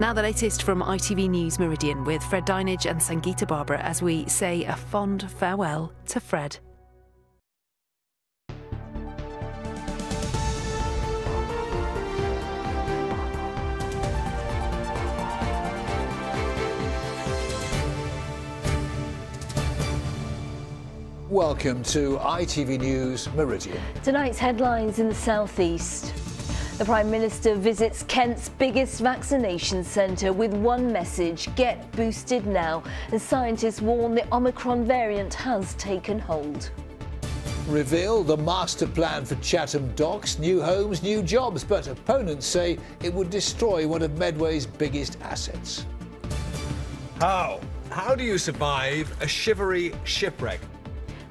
Now the latest from ITV News Meridian with Fred Dinenage and Sangeeta Barbara as we say a fond farewell to Fred. Welcome to ITV News Meridian. Tonight's headlines in the southeast. The Prime Minister visits Kent's biggest vaccination centre with one message: get boosted now, as scientists warn the Omicron variant has taken hold. Reveal the master plan for Chatham Docks, new homes, new jobs, but opponents say it would destroy one of Medway's biggest assets. How do you survive a shivery shipwreck?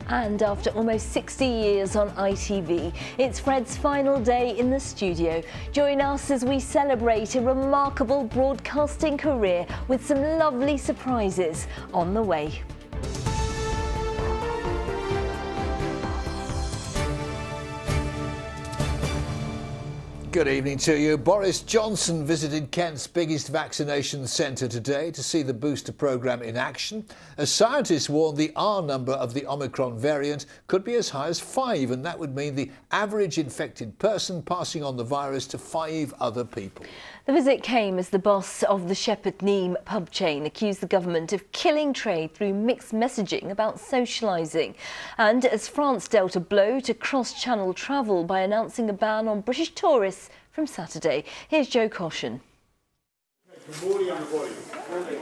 And after almost 60 years on ITV, it's Fred's final day in the studio. Join us as we celebrate a remarkable broadcasting career with some lovely surprises on the way. Good evening to you. Boris Johnson visited Kent's biggest vaccination centre today to see the booster programme in action. As scientists warn, the R number of the Omicron variant could be as high as 5, and that would mean the average infected person passing on the virus to 5 other people. The visit came as the boss of the Shepherd Neame pub chain accused the government of killing trade through mixed messaging about socialising. And as France dealt a blow to cross-channel travel by announcing a ban on British tourists from Saturday. Here's Joe Caution. Good morning, everybody.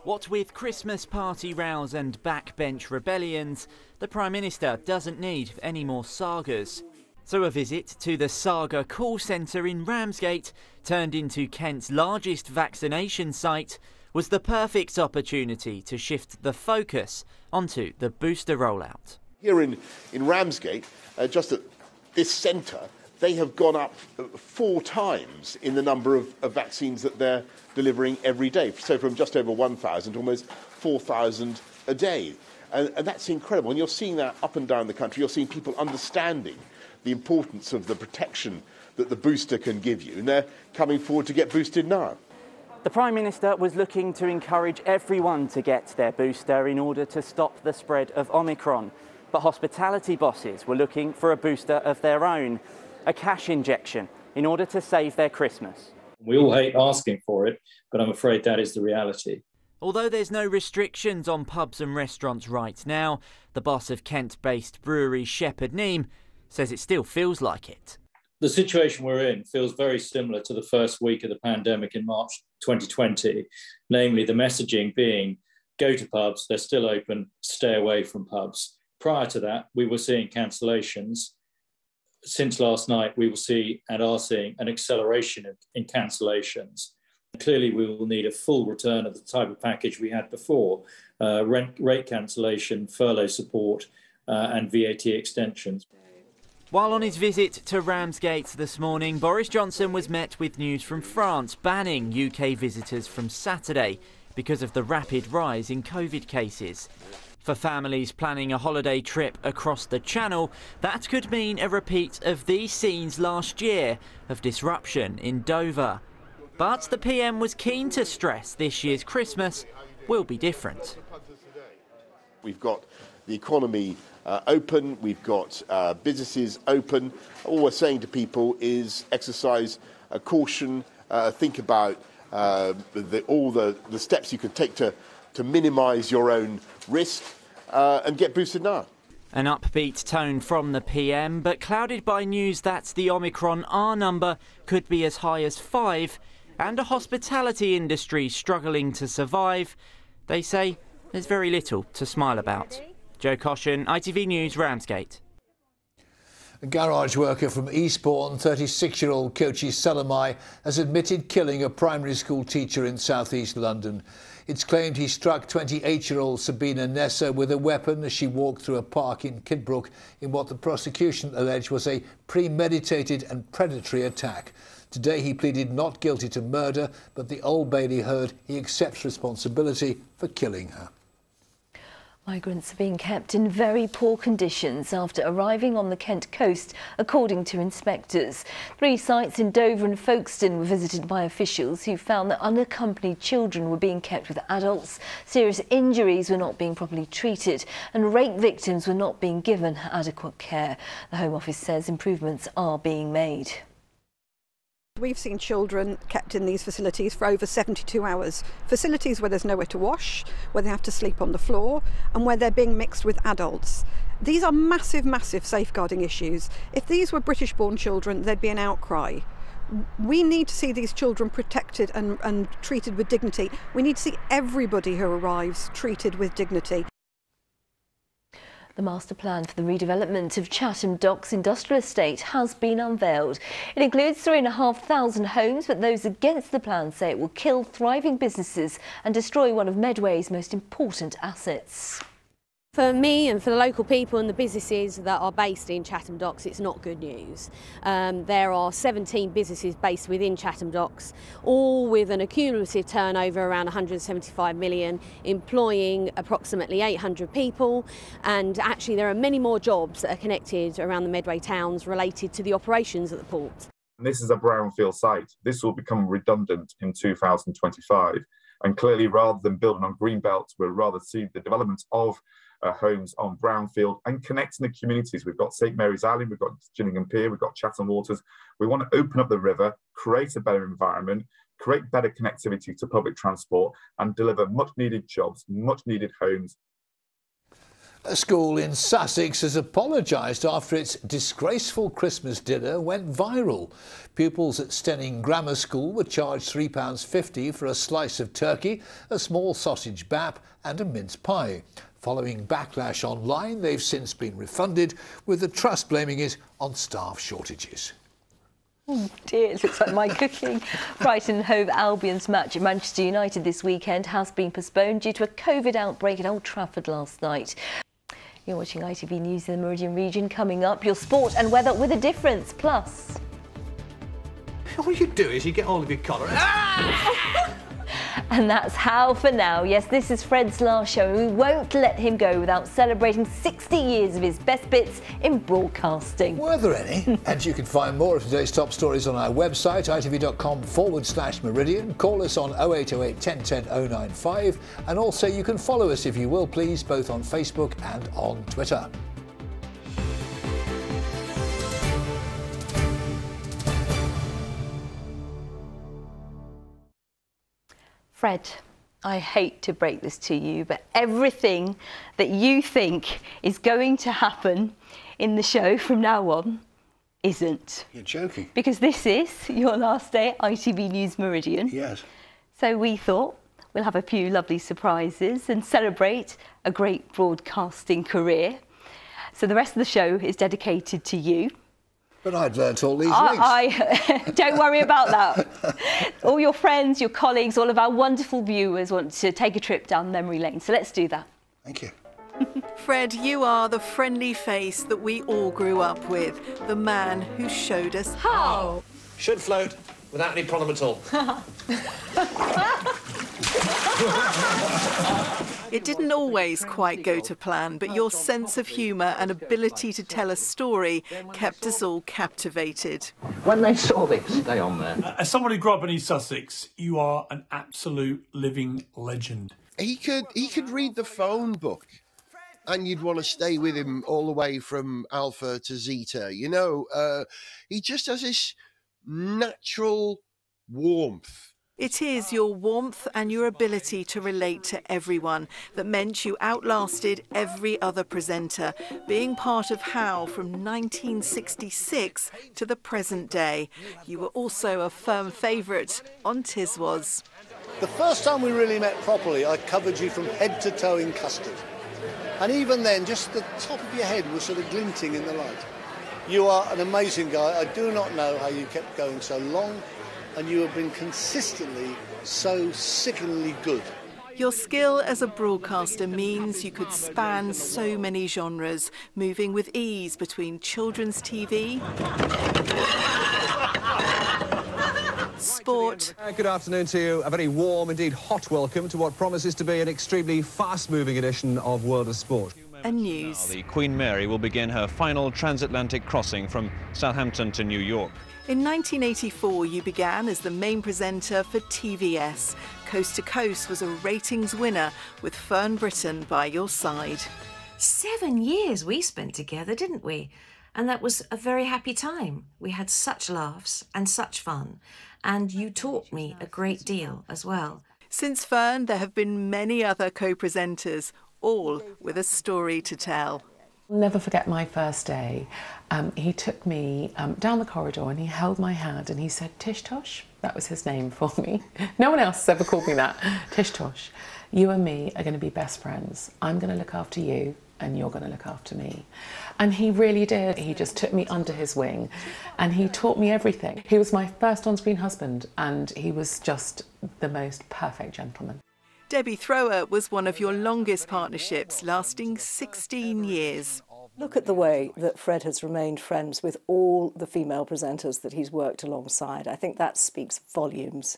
What with Christmas party rows and backbench rebellions, the Prime Minister doesn't need any more sagas. So a visit to the Saga call centre in Ramsgate, turned into Kent's largest vaccination site, was the perfect opportunity to shift the focus onto the booster rollout. Here in Ramsgate, just at this centre, they have gone up 4 times in the number of vaccines that they're delivering every day. So from just over 1,000 to almost 4,000 a day. And that's incredible. And you're seeing that up and down the country. You're seeing people understanding the importance of the protection that the booster can give you. And they're coming forward to get boosted now. The Prime Minister was looking to encourage everyone to get their booster in order to stop the spread of Omicron. But hospitality bosses were looking for a booster of their own, a cash injection, in order to save their Christmas. We all hate asking for it, but I'm afraid that is the reality. Although there's no restrictions on pubs and restaurants right now, the boss of Kent-based brewery Shepherd Neame says it still feels like it. The situation we're in feels very similar to the first week of the pandemic in March 2020, namely the messaging being go to pubs, they're still open, stay away from pubs. Prior to that, we were seeing cancellations. Since last night, we will see and are seeing an acceleration in cancellations. Clearly, we will need a full return of the type of package we had before, rate cancellation, furlough support and VAT extensions. While on his visit to Ramsgate this morning, Boris Johnson was met with news from France banning UK visitors from Saturday because of the rapid rise in COVID cases. For families planning a holiday trip across the Channel, that could mean a repeat of these scenes last year of disruption in Dover. But the PM was keen to stress this year's Christmas will be different. We've got the economy open, we've got businesses open. All we're saying to people is exercise caution, think about all the steps you can take to minimise your own risk and get boosted now. An upbeat tone from the PM, but clouded by news that the Omicron R number could be as high as 5 and a hospitality industry struggling to survive. They say there's very little to smile about. Joe Caution, ITV News, Ramsgate. A garage worker from Eastbourne, 36-year-old Kochi Salamai, has admitted killing a primary school teacher in southeast London. It's claimed he struck 28-year-old Sabina Nessa with a weapon as she walked through a park in Kidbrooke in what the prosecution alleged was a premeditated and predatory attack. Today he pleaded not guilty to murder, but the Old Bailey heard he accepts responsibility for killing her. Migrants are being kept in very poor conditions after arriving on the Kent coast, according to inspectors. 3 sites in Dover and Folkestone were visited by officials who found that unaccompanied children were being kept with adults, serious injuries were not being properly treated, and rape victims were not being given adequate care. The Home Office says improvements are being made. We've seen children kept in these facilities for over 72 hours. Facilities where there's nowhere to wash, where they have to sleep on the floor, and where they're being mixed with adults. These are massive, massive safeguarding issues. If these were British-born children, there'd be an outcry. We need to see these children protected and treated with dignity. We need to see everybody who arrives treated with dignity. The master plan for the redevelopment of Chatham Docks Industrial Estate has been unveiled. It includes 3,500 homes, but those against the plan say it will kill thriving businesses and destroy one of Medway's most important assets. For me and for the local people and the businesses that are based in Chatham Docks, it's not good news. There are 17 businesses based within Chatham Docks, all with an accumulative turnover around 175 million, employing approximately 800 people. And actually there are many more jobs that are connected around the Medway towns related to the operations at the port. This is a brownfield site. This will become redundant in 2025. And clearly, rather than building on green belts, we'll rather see the development of homes on brownfield and connecting the communities. We've got St Mary's Island, we've got Gillingham Pier, we've got Chatham Waters. We want to open up the river, create a better environment, create better connectivity to public transport and deliver much needed jobs, much needed homes. A school in Sussex has apologised after its disgraceful Christmas dinner went viral. Pupils at Stenning Grammar School were charged £3.50 for a slice of turkey, a small sausage bap and a mince pie. Following backlash online, they've since been refunded, with the trust blaming it on staff shortages. Oh dear, it looks like my cooking. Brighton and Hove Albion's match at Manchester United this weekend has been postponed due to a COVID outbreak at Old Trafford last night. You're watching ITV News in the Meridian region. Coming up, your sport and weather with a difference. Plus, all you do is you get hold of your collar. And that's how for now. Yes, this is Fred's last show, and we won't let him go without celebrating 60 years of his best bits in broadcasting. Were there any? And you can find more of today's top stories on our website, itv.com/Meridian. Call us on 0808 1010 095. And also you can follow us, if you will please, both on Facebook and on Twitter. Fred, I hate to break this to you, but everything that you think is going to happen in the show from now on isn't. You're joking. Because this is your last day at ITV News Meridian. Yes. So we thought we'll have a few lovely surprises and celebrate a great broadcasting career. So the rest of the show is dedicated to you. But I'd learnt all these weeks. Don't worry about that. All your friends, your colleagues, all of our wonderful viewers want to take a trip down memory lane. So let's do that. Thank you. Fred, you are the friendly face that we all grew up with. The man who showed us how. Should float without any problem at all. It didn't always quite go to plan, but your sense of humour and ability to tell a story kept us all captivated. When they saw this, stay on there. As someone who grew up in East Sussex, you are an absolute living legend. He could read the phone book and you'd want to stay with him all the way from Alpha to Zeta. You know, he just has this natural warmth. It is your warmth and your ability to relate to everyone that meant you outlasted every other presenter, being part of How from 1966 to the present day. You were also a firm favourite on Tiswas. The first time we really met properly, I covered you from head to toe in custard. And even then, just the top of your head was sort of glinting in the light. You are an amazing guy. I do not know how you kept going so long. And you have been consistently so sickeningly good. Your skill as a broadcaster means you could span so many genres, moving with ease between children's TV, sport, sport. Good afternoon to you. A very warm, indeed hot welcome to what promises to be an extremely fast-moving edition of World of Sport. And news. The Queen Mary will begin her final transatlantic crossing from Southampton to New York. In 1984, you began as the main presenter for TVS. Coast to Coast was a ratings winner with Fern Britton by your side. 7 years we spent together, didn't we? And that was a very happy time. We had such laughs and such fun. And you taught me a great deal as well. Since Fern, there have been many other co-presenters, all with a story to tell. I'll never forget my first day. He took me down the corridor and he held my hand and he said, Tish Tosh, that was his name for me. No one else has ever called me that. Tish Tosh, you and me are going to be best friends. I'm going to look after you and you're going to look after me. And he really did. He just took me under his wing and he taught me everything. He was my first on-screen husband and he was just the most perfect gentleman. Debbie Thrower was one of your longest partnerships, lasting 16 years. Look at the way that Fred has remained friends with all the female presenters that he's worked alongside. I think that speaks volumes.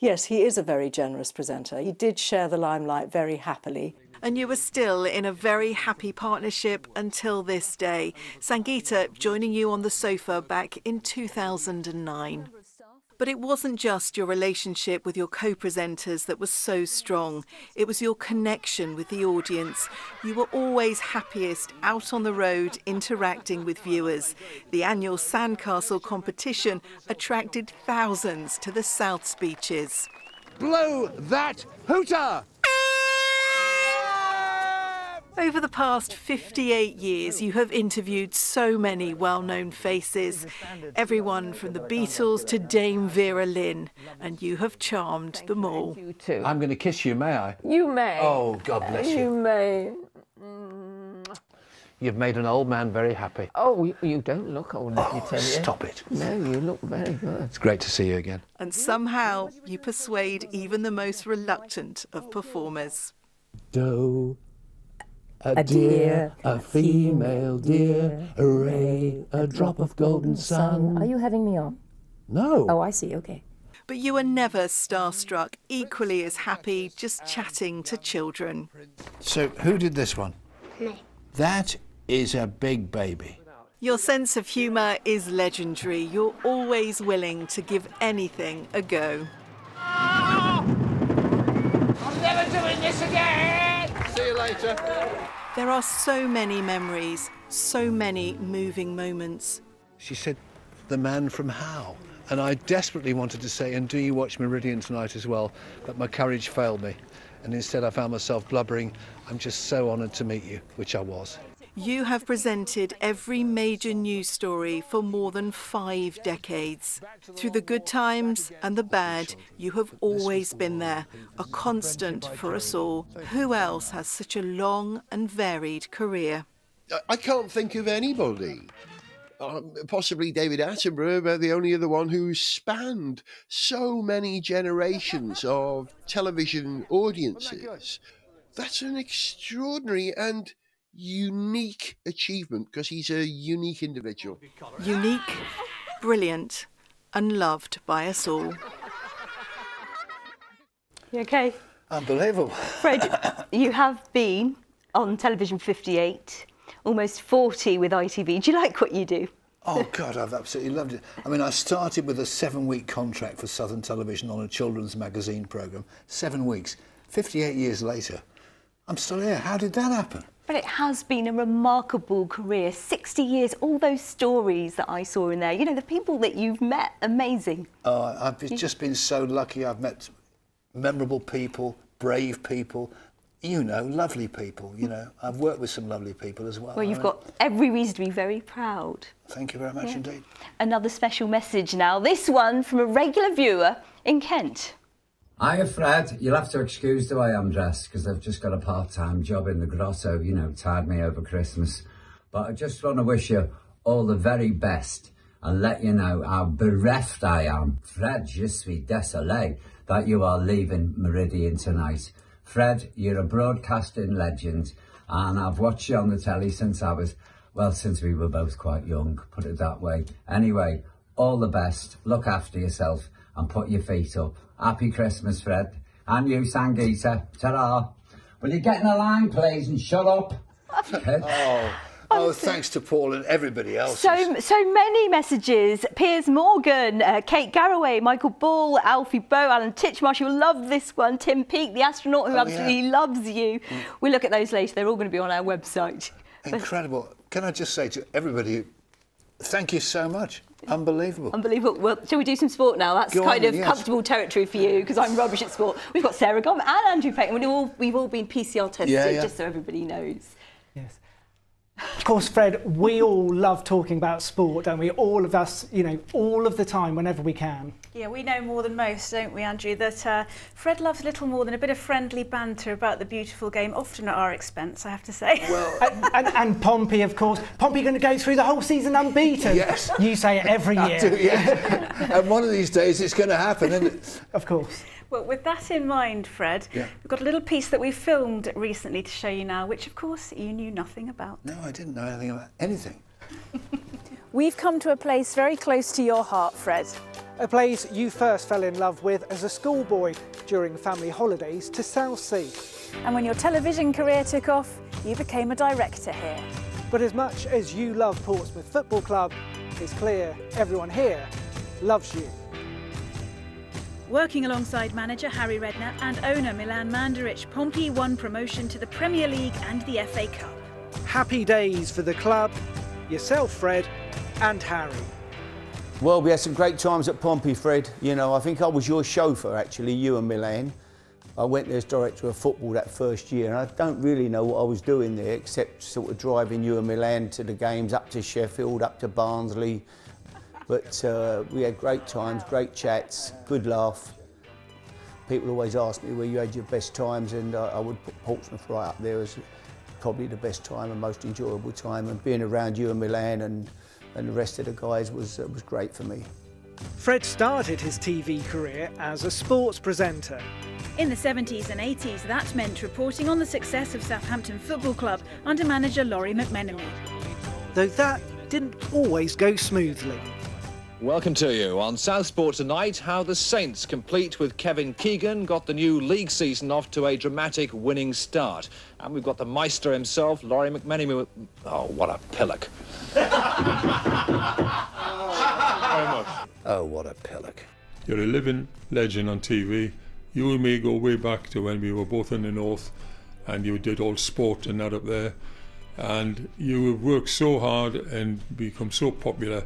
Yes, he is a very generous presenter. He did share the limelight very happily. And you were still in a very happy partnership until this day. Sangeeta joining you on the sofa back in 2009. But it wasn't just your relationship with your co-presenters that was so strong. It was your connection with the audience. You were always happiest out on the road interacting with viewers. The annual Sandcastle competition attracted thousands to the South Speeches. Blow that hooter! Over the past 58 years, you have interviewed so many well-known faces, everyone from the Beatles to Dame Vera Lynn, and you have charmed them all. I'm going to kiss you, may I? You may. Oh, God bless you. You may. You've made an old man very happy. Oh, you don't look old, let me tell you. Stop it. No, you look very good. It's great to see you again. And somehow you persuade even the most reluctant of performers. A deer, a female deer, a ray, a drop of golden sun. Are you having me on? No. Oh, I see, okay. But you are never starstruck, equally as happy just chatting to children. So, who did this one? Me. That is a big baby. Your sense of humour is legendary. You're always willing to give anything a go. I'm never doing this again! See you later. There are so many memories, so many moving moments. She said, the man from How? And I desperately wanted to say, and do you watch Meridian tonight as well? But my courage failed me. And instead I found myself blubbering, I'm just so honoured to meet you, which I was. You have presented every major news story for more than 5 decades. Through the good times and the bad, you have always been there, a constant for us all. Who else has such a long and varied career? I can't think of anybody. Possibly David Attenborough, but the only other one who's spanned so many generations of television audiences. That's an extraordinary and unique achievement because he's a unique individual. Unique, brilliant, and loved by us all. You okay? Unbelievable. Fred, you have been on television 58, almost 40 with ITV. Do you like what you do? Oh, God, I've absolutely loved it. I mean, I started with a 7-week contract for Southern Television on a children's magazine programme. 7 weeks. 58 years later, I'm still here. How did that happen? But it has been a remarkable career. 60 years, all those stories that I saw in there. You know, the people that you've met, amazing. Oh, I've just been so lucky. I've met memorable people, brave people, you know, lovely people, you know. I've worked with some lovely people as well. Well, you've got every reason to be very proud. Thank you very much indeed. Another special message now. This one from a regular viewer in Kent. Hiya, Fred. You'll have to excuse the way I'm dressed because I've just got a part-time job in the grotto, you know, tied me over Christmas. But I just want to wish you all the very best and let you know how bereft I am, Fred, je suis désolé, that you are leaving Meridian tonight. Fred, you're a broadcasting legend and I've watched you on the telly since I was, well, since we were both quite young, put it that way. Anyway, all the best, look after yourself and put your feet up. Happy Christmas, Fred. And you, Sangeeta. Ta-ra. Will you get in the line, please, and shut up? Oh, thanks to Paul and everybody else. So many messages. Piers Morgan, Kate Garraway, Michael Ball, Alfie Bow, Alan Titchmarsh, you'll love this one. Tim Peake, the astronaut who absolutely loves you. We'll look at those later. They're all going to be on our website. Incredible. Can I just say to everybody, thank you so much. Unbelievable. Unbelievable. Well, shall we do some sport now? That's comfortable territory for you, because I'm rubbish at sport. We've got Sarah Gom and Andrew Payton. We've all been PCR tested, just so everybody knows. Yes. Of course, Fred, we all love talking about sport, don't we? All of us, you know, all of the time, whenever we can. Yeah, we know more than most, don't we, Andrew, that Fred loves little more than a bit of friendly banter about the beautiful game, often at our expense, I have to say. Well, and Pompey, of course. Pompey going to go through the whole season unbeaten. Yes. You say it every year. I do, yes. And one of these days it's going to happen, isn't it? Of course. Well, with that in mind, Fred, we've got a little piece that we filmed recently to show you now, which, of course, you knew nothing about. No, I didn't know anything about anything. We've come to a place very close to your heart, Fred. A place you first fell in love with as a schoolboy during family holidays to Southsea. And when your television career took off, you became a director here. But as much as you love Portsmouth Football Club, it's clear everyone here loves you. Working alongside manager Harry Redknapp and owner Milan Mandaric, Pompey won promotion to the Premier League and the FA Cup. Happy days for the club, yourself, Fred, and Harry. Well, we had some great times at Pompey, Fred. You know, I think I was your chauffeur, actually, you and Milan. I went there as director of football that first year, and I don't really know what I was doing there, except sort of driving you and Milan to the games, up to Sheffield, up to Barnsley. But we had great times, great chats, good laugh. People always ask me where you had your best times, and I would put Portsmouth right up there as probably the best time and most enjoyable time. And being around you and Milan and the rest of the guys was great for me. Fred started his TV career as a sports presenter. In the 70s and 80s, that meant reporting on the success of Southampton Football Club under manager Laurie McMenemy. Though that didn't always go smoothly. Welcome to you. On South Sport tonight, how the Saints, complete with Kevin Keegan, got the new league season off to a dramatic winning start. And we've got the Meister himself, Laurie McMenemy. Oh, what a pillock. Oh, what a pillock. You're a living legend on TV. You and me go way back to when we were both in the north, and you did all sport and that up there. And you have worked so hard and become so popular.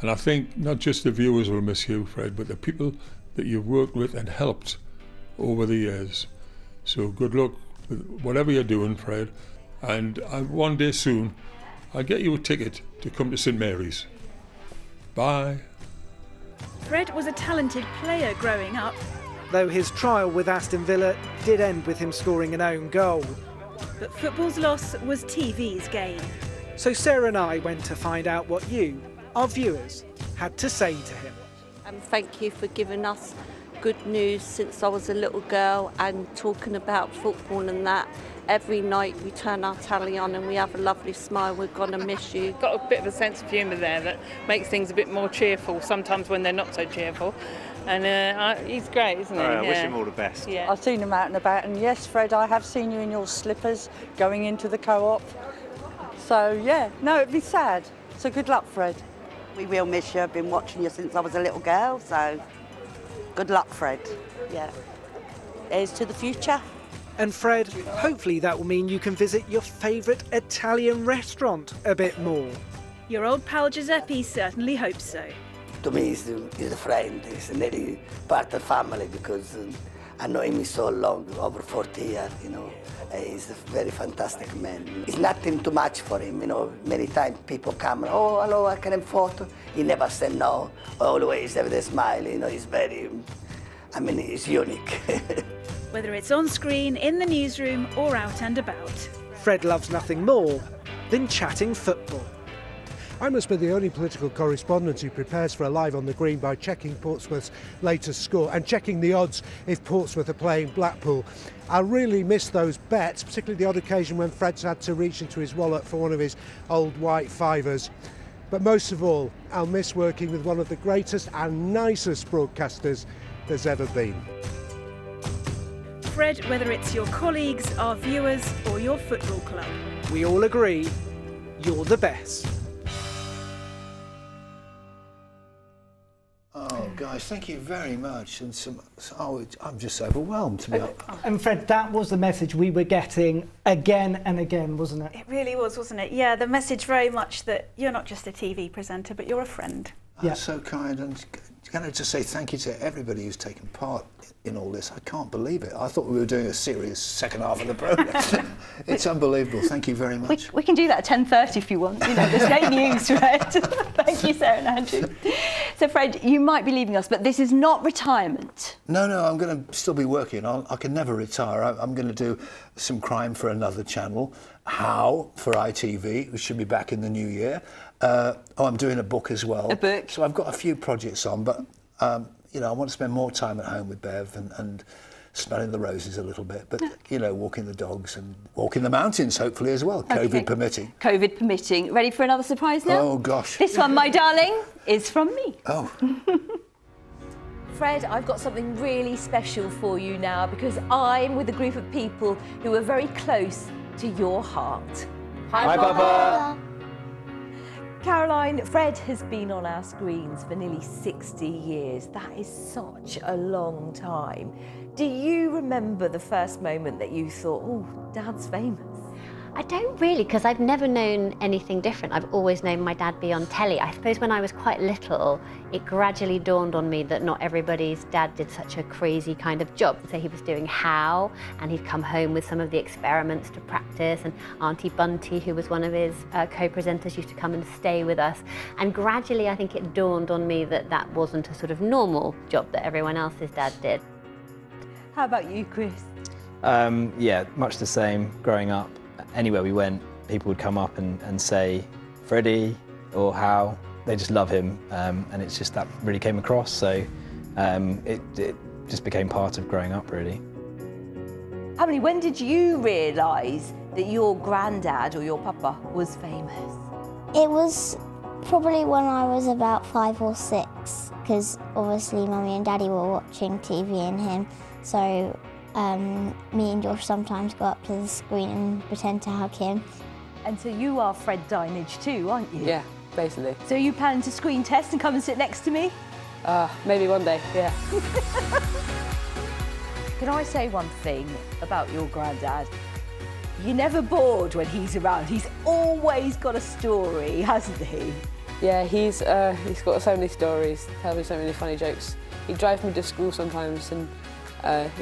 And I think not just the viewers will miss you, Fred, but the people that you've worked with and helped over the years. So good luck with whatever you're doing, Fred. And one day soon, I'll get you a ticket to come to St Mary's. Bye. Fred was a talented player growing up. Though his trial with Aston Villa did end with him scoring an own goal. But football's loss was TV's gain. So Sarah and I went to find out what you, our viewers, had to say to him. Thank you for giving us good news since I was a little girl and talking about football and that. Every night we turn our tally on and we have a lovely smile. We're going to miss you. Got a bit of a sense of humour there that makes things a bit more cheerful sometimes when they're not so cheerful. And he's great, isn't he? I wish him all the best. Yeah. I've seen him out and about, and yes, Fred, I have seen you in your slippers going into the co-op. So, yeah, no, it'd be sad. So good luck, Fred. We will miss you. I've been watching you since I was a little girl, so good luck, Fred. Yeah. Here's to the future. And Fred, hopefully that will mean you can visit your favourite Italian restaurant a bit more. Your old pal Giuseppe certainly hopes so. To me, he's a friend. He's a nearly part of the family because I know him so long, over 40 years, you know. He's a very fantastic man. It's nothing too much for him, you know. Many times people come, oh, hello, I can have a photo. He never said no. Always have the smile, you know. He's very, I mean, he's unique. Whether it's on screen, in the newsroom, or out and about. Fred loves nothing more than chatting football. I must be the only political correspondent who prepares for a live on the green by checking Portsmouth's latest score and checking the odds if Portsmouth are playing Blackpool. I really miss those bets, particularly the odd occasion when Fred's had to reach into his wallet for one of his old white fivers. But most of all, I'll miss working with one of the greatest and nicest broadcasters there's ever been. Fred, whether it's your colleagues, our viewers or your football club, we all agree you're the best. Oh, guys, thank you very much. And I'm just overwhelmed, to be honest. And Fred, that was the message we were getting again and again, wasn't it? it really was, wasn't it? Yeah, the message very much that you're not just a TV presenter, but you're a friend. That's so kind, and can I just say thank you to everybody who's taken part in all this. I can't believe it. I thought we were doing a serious second half of the programme. It's unbelievable. Thank you very much. We can do that at 10:30 if you want. You know, there's great news, Fred. Thank you, Sarah and Andrew. So, Fred, you might be leaving us, but this is not retirement. No, I'm going to still be working. I can never retire. I'm going to do some crime for another channel. How for ITV, which should be back in the new year. I'm doing a book as well. A book. So I've got a few projects on, but you know, I want to spend more time at home with Bev and smelling the roses a little bit, but you know, walking the dogs and walking the mountains, hopefully as well, Okay. COVID permitting. COVID permitting. Ready for another surprise now? Oh gosh. This one, my darling, is from me. Oh. Fred, I've got something really special for you now because I'm with a group of people who are very close to your heart. Hi, Papa. Caroline, Fred has been on our screens for nearly 60 years. That is such a long time. Do you remember the first moment that you thought, oh, Dad's famous? I don't really, because I've never known anything different. I've always known my dad be on telly. I suppose when I was quite little, it gradually dawned on me that not everybody's dad did such a crazy kind of job. So he was doing How, and he'd come home with some of the experiments to practice, and Auntie Bunty, who was one of his co-presenters, used to come and stay with us. And gradually, I think it dawned on me that that wasn't a sort of normal job that everyone else's dad did. How about you, Chris? Yeah, much the same growing up. Anywhere we went, people would come up and say, Freddie or How. They just love him, and it's just that really came across. So it just became part of growing up, really. Emily, when did you realise that your granddad or your papa was famous? It was probably when I was about 5 or 6, because obviously Mummy and Daddy were watching TV and him, so me and Josh sometimes go up to the screen and pretend to hug him. And so you are Fred Dinenage too, aren't you? Yeah, basically. So you plan to screen test and come and sit next to me? Maybe one day, yeah. Can I say one thing about your granddad? You're never bored when he's around. He's always got a story, hasn't he? Yeah, he's got so many stories, tells me so many funny jokes. He drives me to school sometimes and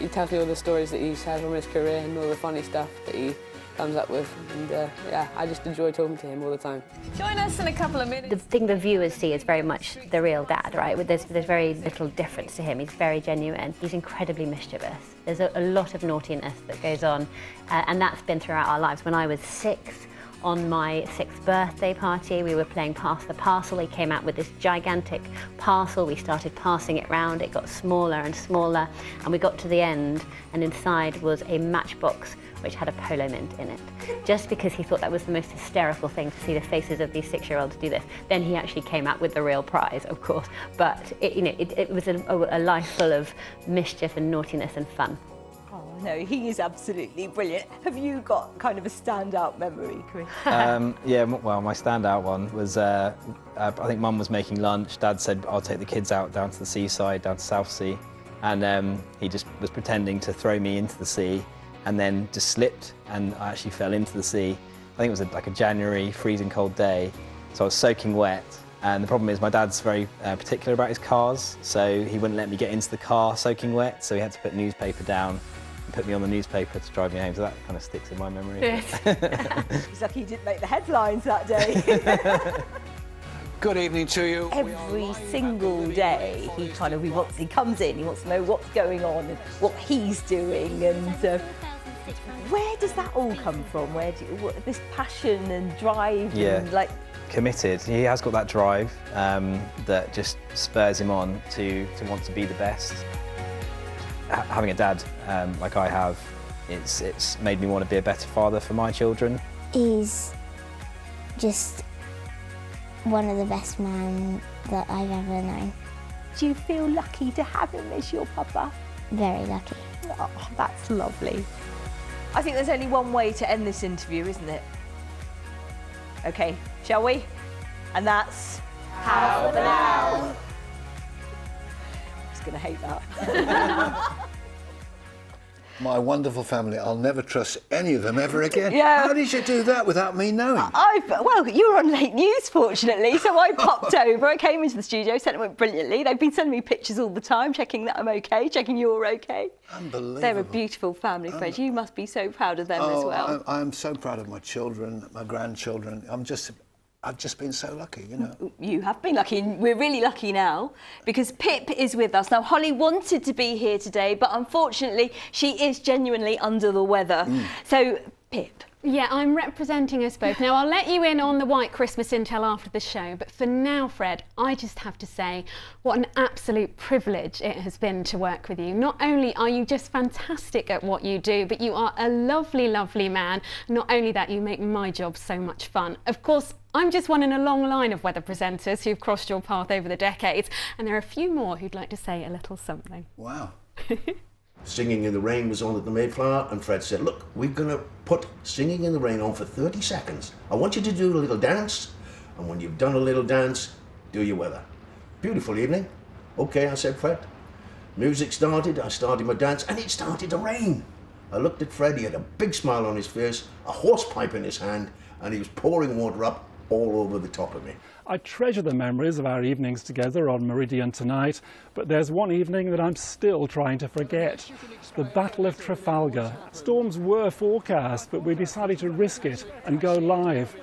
he tells me all the stories that he's had from his career and all the funny stuff that he comes up with. And yeah, I just enjoy talking to him all the time. Join us in a couple of minutes. The thing the viewers see is very much the real dad, right? There's very little difference to him. He's very genuine. He's incredibly mischievous. There's a lot of naughtiness that goes on, and that's been throughout our lives. When I was 6, on my 6th birthday party, we were playing Pass the Parcel. He came out with this gigantic parcel. We started passing it round. It got smaller and smaller, and we got to the end, and inside was a matchbox which had a polo mint in it, just because he thought that was the most hysterical thing to see the faces of these 6-year-olds do this. Then he actually came out with the real prize, of course, but it was a life full of mischief and naughtiness and fun. Oh no, he is absolutely brilliant. Have you got kind of a standout memory, Chris? Yeah, well, my standout one was, I think Mum was making lunch. Dad said, I'll take the kids out down to the seaside, down to Southsea. And he just was pretending to throw me into the sea and then just slipped and I actually fell into the sea. I think it was like a January freezing cold day, so I was soaking wet. And the problem is my dad's very particular about his cars, so he wouldn't let me get into the car soaking wet, so he had to put newspaper down and put me on the newspaper to drive me home, so that kind of sticks in my memory. Yes. He's lucky he didn't make the headlines that day. Good evening to you. Every single day he comes in, he wants to know what's going on and what he's doing, and where does that all come from? This passion and drive? Yeah. And like committed. He has got that drive that just spurs him on to want to be the best. Having a dad like I have, it's made me want to be a better father for my children. He's just one of the best men that I've ever known. Do you feel lucky to have him as your papa? Very lucky. Oh, that's lovely. I think there's only one way to end this interview, isn't it? Okay, shall we? And that's... How for now. He's going to hate that. My wonderful family, I'll never trust any of them ever again. Yeah. How did you do that without me knowing? Well, you were on late news, fortunately, so I popped over. I came into the studio, said it went brilliantly. They've been sending me pictures all the time, checking that I'm okay, checking you're okay. Unbelievable. They're a beautiful family, Fred. You must be so proud of them as well. I'm so proud of my children, my grandchildren. I've just been so lucky, you know. You have been lucky, and we're really lucky now because Pip is with us. Now, Holly wanted to be here today, but unfortunately, she is genuinely under the weather. So, Pip. Yeah, I'm representing us both. Now, I'll let you in on the White Christmas intel after the show, but for now, Fred, I just have to say what an absolute privilege it has been to work with you. Not only are you just fantastic at what you do, but you are a lovely, lovely man. Not only that, you make my job so much fun. Of course, I'm just one in a long line of weather presenters who've crossed your path over the decades, and there are a few more who'd like to say a little something. Wow. Singing in the Rain was on at the Mayflower, and Fred said, look, we're going to put Singing in the Rain on for 30 seconds. I want you to do a little dance, and when you've done a little dance, do your weather. Beautiful evening. Okay, I said, Fred. Music started, I started my dance, and it started to rain. I looked at Fred, he had a big smile on his face, a horse pipe in his hand, and he was pouring water up all over the top of me. I treasure the memories of our evenings together on Meridian Tonight, but there's one evening that I'm still trying to forget. The Battle of Trafalgar. Storms were forecast, but we decided to risk it and go live.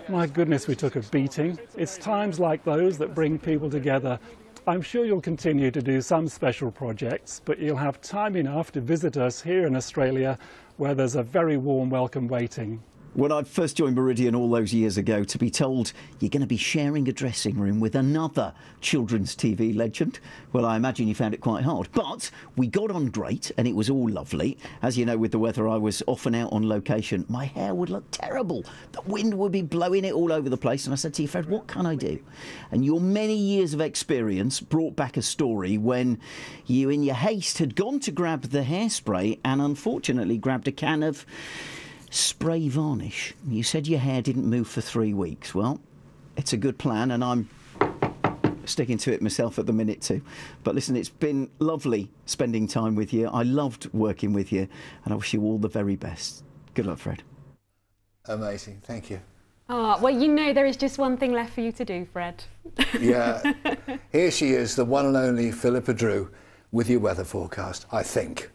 My goodness, we took a beating. It's times like those that bring people together. I'm sure you'll continue to do some special projects, but you'll have time enough to visit us here in Australia, where there's a very warm welcome waiting. When I first joined Meridian all those years ago, to be told you're going to be sharing a dressing room with another children's TV legend, well, I imagine you found it quite hard. But we got on great and it was all lovely. As you know, with the weather, I was often out on location. My hair would look terrible. The wind would be blowing it all over the place. And I said to you, Fred, what can I do? And your many years of experience brought back a story when you, in your haste, had gone to grab the hairspray and unfortunately grabbed a can of spray varnish. You said your hair didn't move for 3 weeks. Well, it's a good plan and I'm sticking to it myself at the minute too. But listen, it's been lovely spending time with you. I loved working with you and I wish you all the very best. Good luck, Fred. Amazing, thank you. Oh, well, you know there is just one thing left for you to do, Fred. Yeah, here she is, the one and only Philippa Drew with your weather forecast, I think.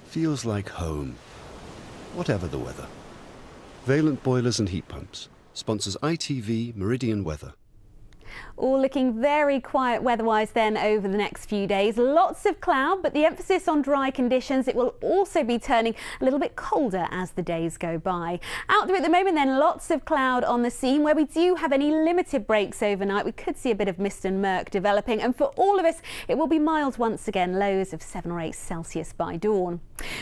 Feels like home, whatever the weather. Valent Boilers and Heat Pumps sponsors ITV Meridian Weather. All looking very quiet weather-wise then over the next few days. Lots of cloud, but the emphasis on dry conditions. It will also be turning a little bit colder as the days go by. Out there at the moment then, lots of cloud on the scene. Where we do have any limited breaks overnight, we could see a bit of mist and murk developing. And for all of us, it will be mild once again, lows of 7 or 8 Celsius by dawn.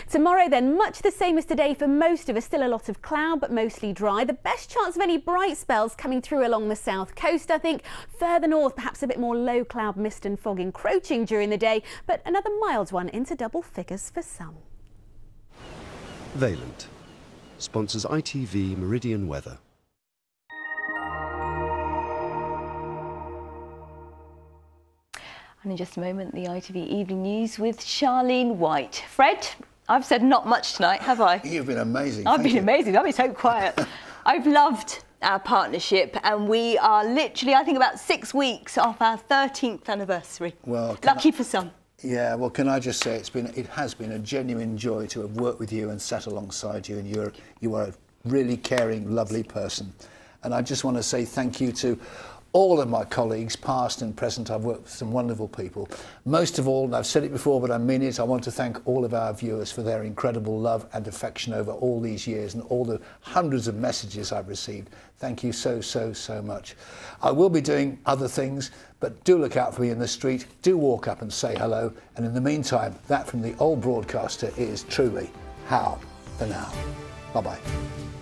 Tomorrow then, much the same as today for most of us. Still a lot of cloud, but mostly dry. The best chance of any bright spells coming through along the south coast, I think. Further north, perhaps a bit more low cloud, mist and fog encroaching during the day, but another mild one into double figures for some. Valent sponsors ITV Meridian Weather. And in just a moment, the ITV Evening News with Charlene White. Fred, I've said not much tonight, have I? You've been amazing. I've been amazing. I've been so quiet. I've loved our partnership and we are literally, I think, about 6 weeks off our 13th anniversary. Well, lucky for some. Yeah, well, can I just say it has been a genuine joy to have worked with you and sat alongside you, and you are a really caring, lovely person. And I just want to say thank you to all of my colleagues, past and present. I've worked with some wonderful people. Most of all, and I've said it before, but I mean it, I want to thank all of our viewers for their incredible love and affection over all these years and all the hundreds of messages I've received. Thank you so, so, so much. I will be doing other things, but do look out for me in the street. Do walk up and say hello. And in the meantime, that from the old broadcaster is truly How for Now. Bye-bye.